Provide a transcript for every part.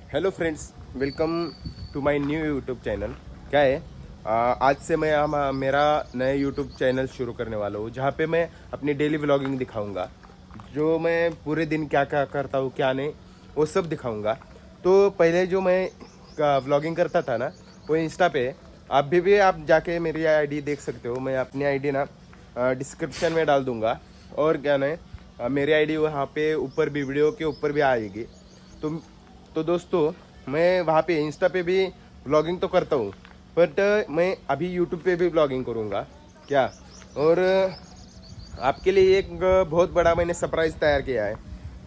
Hello friends, welcome to my new YouTube channel. क्या है, आज से मैं मेरा नया यूट्यूब चैनल शुरू करने वाला हूँ, जहाँ पे मैं अपनी डेली व्लॉगिंग दिखाऊंगा। जो मैं पूरे दिन क्या क्या करता हूँ, क्या नहीं, वो सब दिखाऊंगा। तो पहले जो मैं व्लॉगिंग करता था ना, वो इंस्टा पे। अभी भी आप जाके मेरी आईडी देख सकते हो। मैं अपनी आईडी ना डिस्क्रिप्शन में डाल दूँगा। और क्या नहीं, मेरी आईडी वहाँ पे ऊपर भी, वीडियो के ऊपर भी आएगी। तो दोस्तों, मैं वहाँ पे इंस्टा पे भी व्लॉगिंग तो करता हूँ, बट मैं अभी यूट्यूब पे भी व्लॉगिंग करूँगा। क्या, और आपके लिए एक बहुत बड़ा मैंने सरप्राइज़ तैयार किया है।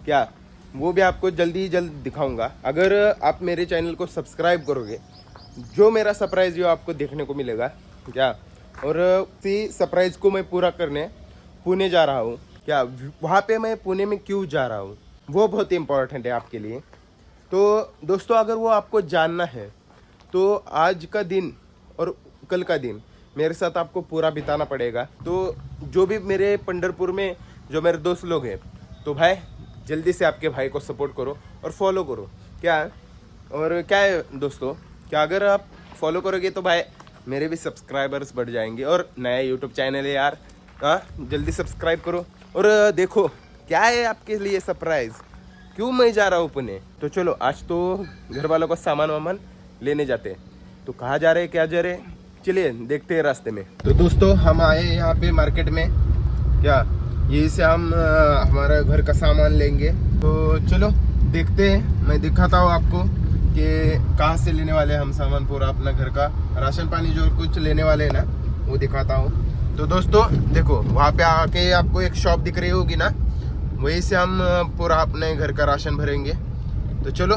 क्या, वो भी आपको जल्द दिखाऊंगा। अगर आप मेरे चैनल को सब्सक्राइब करोगे, जो मेरा सरप्राइज़ जो आपको देखने को मिलेगा। क्या, और उसी सरप्राइज़ को मैं पूरा करने पुणे जा रहा हूँ। क्या, वहाँ पे मैं पुणे में क्यों जा रहा हूँ, वो बहुत इम्पोर्टेंट है आपके लिए। तो दोस्तों, अगर वो आपको जानना है तो आज का दिन और कल का दिन मेरे साथ आपको पूरा बिताना पड़ेगा। तो जो भी मेरे पंढरपुर में जो मेरे दोस्त लोग हैं, तो भाई जल्दी से आपके भाई को सपोर्ट करो और फॉलो करो। क्या, और क्या है दोस्तों, क्या अगर आप फॉलो करोगे तो भाई मेरे भी सब्सक्राइबर्स बढ़ जाएंगे। और नया यूट्यूब चैनल है यार, हाँ, जल्दी सब्सक्राइब करो। और देखो क्या है आपके लिए सरप्राइज़, क्यों मैं जा रहा हूँ पुणे। तो चलो, आज तो घर वालों का सामान वामान लेने जाते हैं। तो कहाँ जा रहे हैं, क्या जा रहे हैं, चलिए देखते हैं रास्ते में। तो दोस्तों, हम आए यहाँ पे मार्केट में। क्या, यहीं से हम हमारा घर का सामान लेंगे। तो चलो देखते हैं, मैं दिखाता हूँ आपको कि कहाँ से लेने वाले हैं हम सामान। पूरा अपना घर का राशन पानी जो कुछ लेने वाले हैं ना, वो दिखाता हूँ। तो दोस्तों देखो, वहाँ पे आके आपको एक शॉप दिख रही होगी ना, वहीं से हम पूरा अपने घर का राशन भरेंगे। तो चलो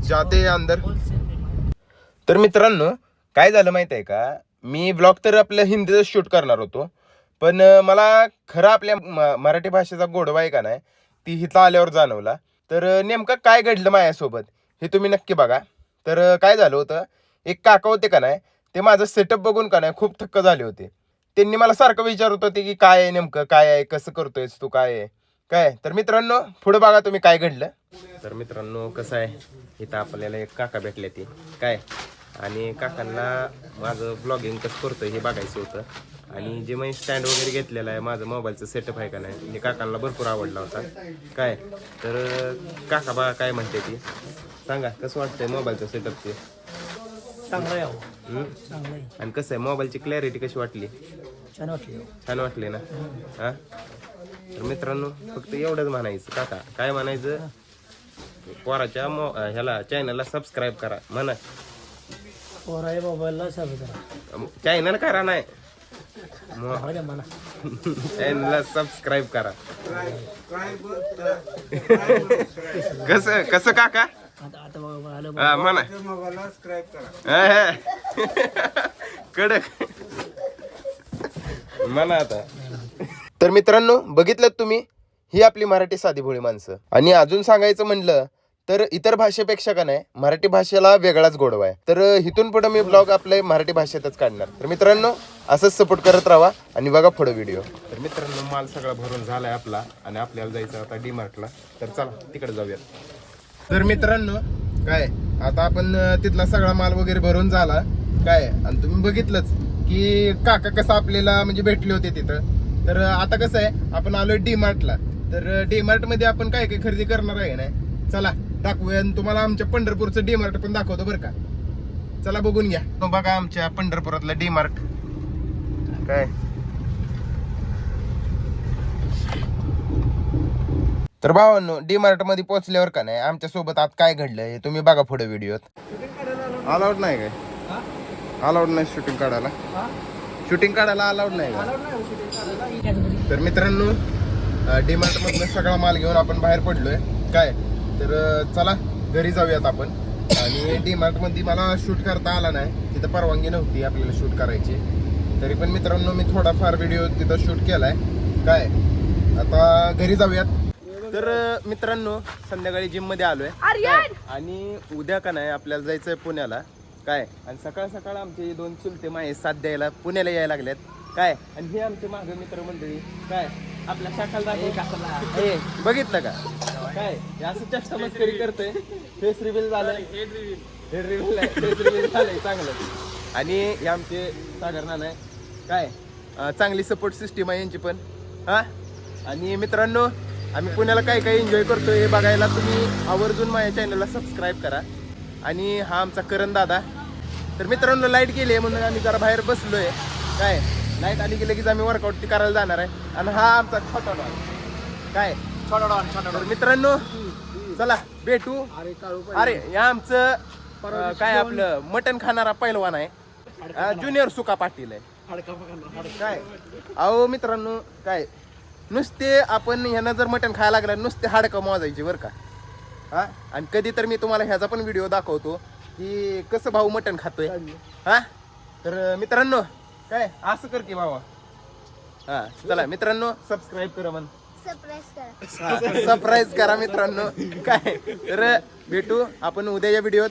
जाते हैं अंदर। तर मित्रांनो, काय झालं माहिती आहे का, मी ब्लॉग तर आपल्या हिंदीत शूट करणार होतो, पण मला खरं आपल्या मराठी भाषेचा गोडवा आहे का नाही, ती इथं आल्यावर जाणवला। तर नेमकं काय घडलं माझ्यासोबत हे तुम्ही नक्की बघा। तर काय झालं होतं, एक काका होते का नाही, ते माझं सेटअप बघून का नाही खूप थक्क झाले होते। त्यांनी मला सारखं विचारत होते की काय आहे नेमकं, काय आहे, कसं करतोयस तू, काय आहे काय। तर मित्रांनो, पुढे बघा तुम्ही काय घडलं। तर मित्रांनो, कसं आहे, इथं आपल्याला एक काका भेटले ते काय, आणि काकांना माझं ब्लॉगिंग कसं करतोय हे बघायचं होतं। आणि जे मी स्टँड वगैरे घेतलेलं आहे, माझं मोबाईलचं सेटअप आहे का नाही, हे काकांना भरपूर आवडला होता काय। तर काका बघा काय म्हणते ती, सांगा कसं वाटतंय मोबाईलचं सेटअप ते। चांगलं आहे, चांगलं आहे, आणि कसं आहे, मोबाईलची क्लॅरिटी कशी वाटली, छान वाटली. छान वाटली ना। हा, तर मित्रांनो, फक्त एवढंच म्हणायचं, काका काय म्हणायचं, पोराच्या ह्याला चॅनलला सबस्क्राईब करा म्हणा, पोराच्या मोबाईलला साबी करा, चॅनल करा नाही, म्हणा चॅनलला सबस्क्राईब करा। कसं कसं काका, आता आता बघा आलं हा म्हणा, कडक म्हणा आता। तर मित्रांनो, बघितलं तुम्ही, ही आपली मराठी साधी भोळी माणसं। आणि अजून सांगायचं म्हणलं तर इतर भाषेपेक्षा का नाही, मराठी भाषेला वेगळाच गोडवा आहे। तर इथून पुढे मी ब्लॉग आपल्या मराठी भाषेतच काढणार। तर मित्रांनो, असंच सपोर्ट करत राहा आणि बघा पुढे व्हिडिओ। तर मित्रांनो, माल सगळा भरून झालाय आपला, आणि आपल्याला जायचं आता डीमार्टला। तर चला तिकडे जाऊयात। तर मित्रांनो, काय आता आपण तिथला सगळा माल वगैरे भरून झाला काय, आणि तुम्ही बघितलंच की काका कसं आपल्याला म्हणजे भेटले होते तिथं। तर आता कसं आहे, आपण आलोय डीमार्टला। तर डीमार्ट मध्ये आपण काय काय खरेदी करणार आहे नाही, चला दाखवूया। आणि तुम्हाला आमच्या पंढरपूरचं डीमार्ट पण दाखवतो बरं का, चला बघून घ्या। तो बघा आमच्या पंढरपुरातलं डीमार्ट काय। तर भावांनो, डीमार्ट मध्ये पोहोचल्यावर का नाही, आमच्या सोबत आज काय घडलंय हे तुम्ही बघा पुढे व्हिडिओत। अलाउड नाही काय, अलाउड नाही शूटिंग काढायला, शूटिंग काढायला अलाउड नाही का। तर मित्रांनो, डीमार्ट मधनं सगळा माल घेऊन आपण बाहेर पडलोय काय। तर चला घरी जाऊयात आपण। आणि डीमार्ट मध्ये मला शूट करता आला नाही, तिथं परवानगी नव्हती आपल्याला शूट करायची। तरी पण मित्रांनो, मी थोडाफार व्हिडिओ तिथं शूट केलाय काय। आता घरी जाऊयात। तर मित्रांनो, संध्याकाळी जिम मध्ये आलोय काय, आणि उद्या का नाही आपल्याला जायचंय पुण्याला काय। आणि सकाळ सकाळ आमचे 2 चुलते माये साथ द्यायला पुण्याला यायला लागल्यात काय। आणि हे आमचे मागे मित्रमंडळी काय, आपल्या शाखाला दाखव. ए, बघितलं का काय हे असं चष्टा मस्करी करतोय. फेस रिव्हील झालंय, हेड रिव्हील फेस रिव्हील झालंय चांगलं. आणि हे आमचे सागर नाना आहे काय चांगली सपोर्ट सिस्टीम आहे यांची पण. हा आणि मित्रांनो आम्ही पुण्याला काय काय एन्जॉय करतोय हे बघायला तुम्ही आवर्जून माझ्या चॅनलला सबस्क्राईब करा. आणि हा आमचा करण दादा. तर मित्रांनो लाईट गेली आहे म्हणून आम्ही जरा बाहेर बसलोय काय. लाईट आली की लगेच आम्ही वर्कआउट ती करायला जाणार आहे. आणि हा आमचा छोटा डॉन काय तर मित्रांनो चला भेटू. अरे या आमचं काय आपलं मटण खाणारा पैलवान आहे ज्युनियर सुका पाटील आहे काय. अहो मित्रांनो काय नुसते आपण ह्यानं जर मटण खायला लागलं नुसते हाडकं मोजायचे बरं का. हा आणि कधी तर मी तुम्हाला ह्याचा पण व्हिडिओ दाखवतो की कसं भाऊ मटण खातोय. हा तर मित्रांनो काय असं कर की भावा. हा चला मित्रांनो सबस्क्राईब करा म्हण. सरप्राईज करा मित्रांनो काय. तर भेटू आपण उद्याच्या व्हिडिओत.